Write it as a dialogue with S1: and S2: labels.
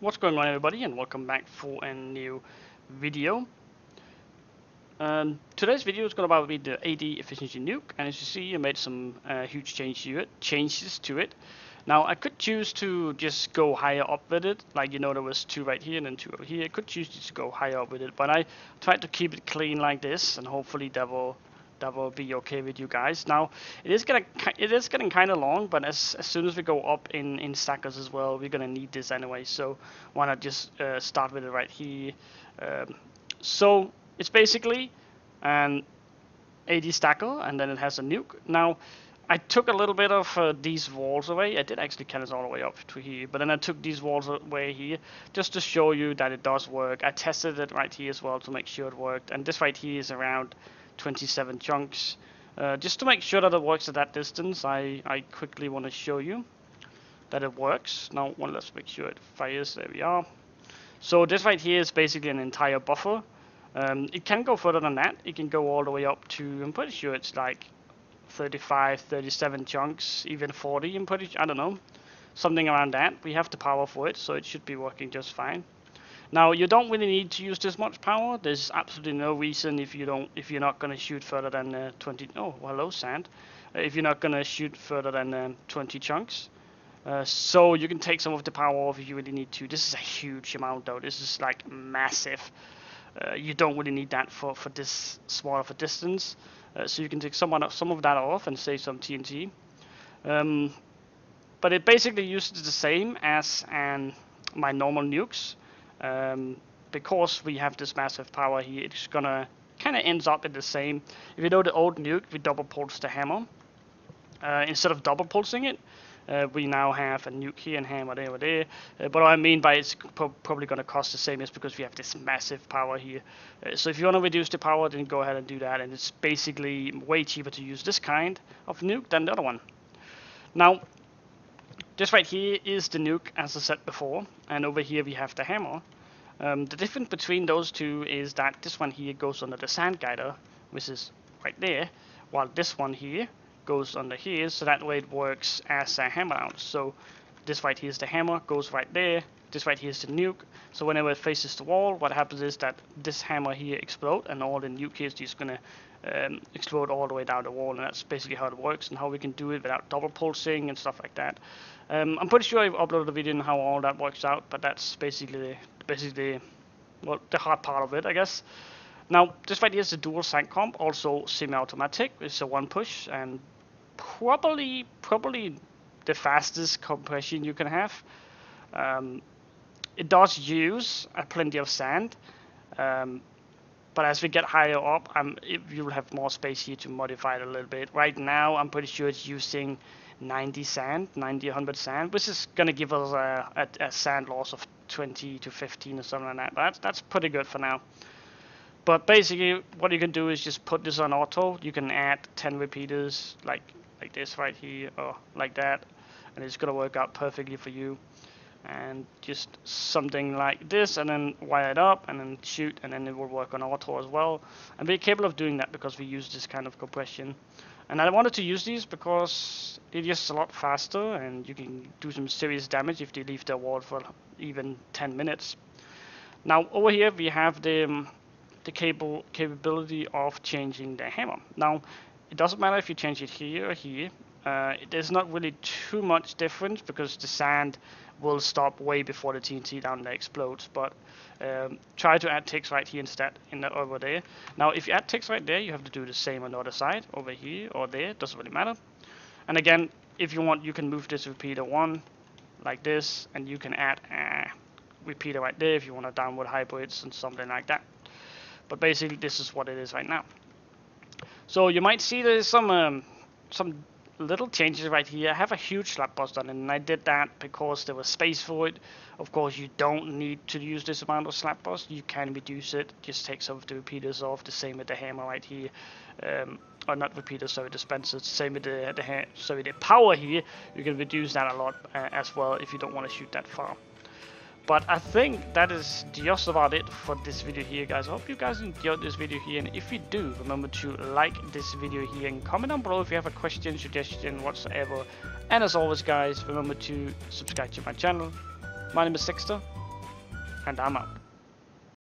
S1: What's going on, everybody, and welcome back for a new video. Today's video is going to be the AD efficiency nuke, and as you see, I made some huge changes to it. Now I could choose to just go higher up with it, like there was 2 right here and then 2 over here. I could choose to go higher up with it, but I tried to keep it clean like this, and hopefully that will be okay with you guys. Now it is getting kind of long, but as soon as we go up in stackers as well, we're gonna need this anyway. So why not just start with it right here? So it's basically an AD stacker, and then it has a nuke. Now I took a little bit of these walls away. I did actually cut it all the way up to here, but then I took these walls away here just to show you that it does work. I tested it right here as well to make sure it worked, and this right here is around 27 chunks. Just to make sure that it works at that distance, I quickly want to show you that it works. Now, let's make sure it fires. There we are. So this right here is basically an entire buffer. It can go further than that. It can go all the way up to, I'm pretty sure it's like 35, 37 chunks, even 40. I don't know, something around that. We have the power for it, so it should be working just fine. Now you don't really need to use this much power. There's absolutely no reason if you're not going to shoot further than 20. Oh, hello, sand. If you're not going to shoot further than 20 chunks, so you can take some of the power off if you really need to. This is a huge amount, though. This is like massive. You don't really need that for this small of a distance. So you can take some of that off and save some TNT. But it basically uses the same as my normal nukes. Because we have this massive power here, it's gonna kind of ends up in the same. If you know the old nuke, we double pulse the hammer. Instead of double pulsing it, we now have a nuke here and hammer there over there. But what I mean by it's probably gonna cost the same is because we have this massive power here. So if you want to reduce the power, then go ahead and do that, and it's basically way cheaper to use this kind of nuke than the other one. Now, this right here is the nuke, as I said before, and over here we have the hammer. The difference between those two is that this one here goes under the sand guider, which is right there, while this one here goes under here, so that way it works as a hammer out. So this right here is the hammer, goes right there. This right here is the nuke. So whenever it faces the wall, what happens is that this hammer here explodes, and all the nuke here is just gonna explode all the way down the wall, and that's basically how it works and how we can do it without double pulsing and stuff like that. I'm pretty sure I've uploaded a video on how all that works out, but that's basically well, the hard part of it, I guess. Now this right here is the dual sand comp, also semi-automatic. It's a 1 push and probably the fastest compression you can have. It does use plenty of sand, but as we get higher up, you'll have more space here to modify it a little bit. Right now, I'm pretty sure it's using 90 sand, 100 sand, which is going to give us a sand loss of 20 to 15 or something like that. That's pretty good for now. But basically, what you can do is just put this on auto. You can add 10 repeaters like this right here, or like that, and it's going to work out perfectly for you. And just something like this, and then wire it up and then shoot, and then it will work on auto as well. And we're capable of doing that because we use this kind of compression. And I wanted to use these because they're just a lot faster, and you can do some serious damage if they leave the wall for even 10 minutes. Now over here we have the capability of changing the hammer. Now it doesn't matter if you change it here or here. There's not really too much difference because the sand will stop way before the TNT down there explodes, but try to add ticks right here instead, over there. Now if you add ticks right there, you have to do the same on the other side, over here or there, doesn't really matter. And again, if you want, you can move this repeater 1 like this, and you can add a repeater right there if you want to downward hybrids and something like that. But basically this is what it is right now. So you might see there's some little changes right here. I have a huge slap bust on it, and I did that because there was space for it. Of course, you don't need to use this amount of slap bust. You can reduce it. Just take some of the repeaters off. The same with the hammer right here. Or not repeaters, sorry, dispensers. Same with the power here. You can reduce that a lot as well if you don't want to shoot that far. But I think that is just about it for this video here, guys. I hope you guys enjoyed this video here, and if you do, remember to like this video here and comment down below if you have a question, suggestion, whatsoever. And as always, guys, remember to subscribe to my channel. My name is Sixter, and I'm out.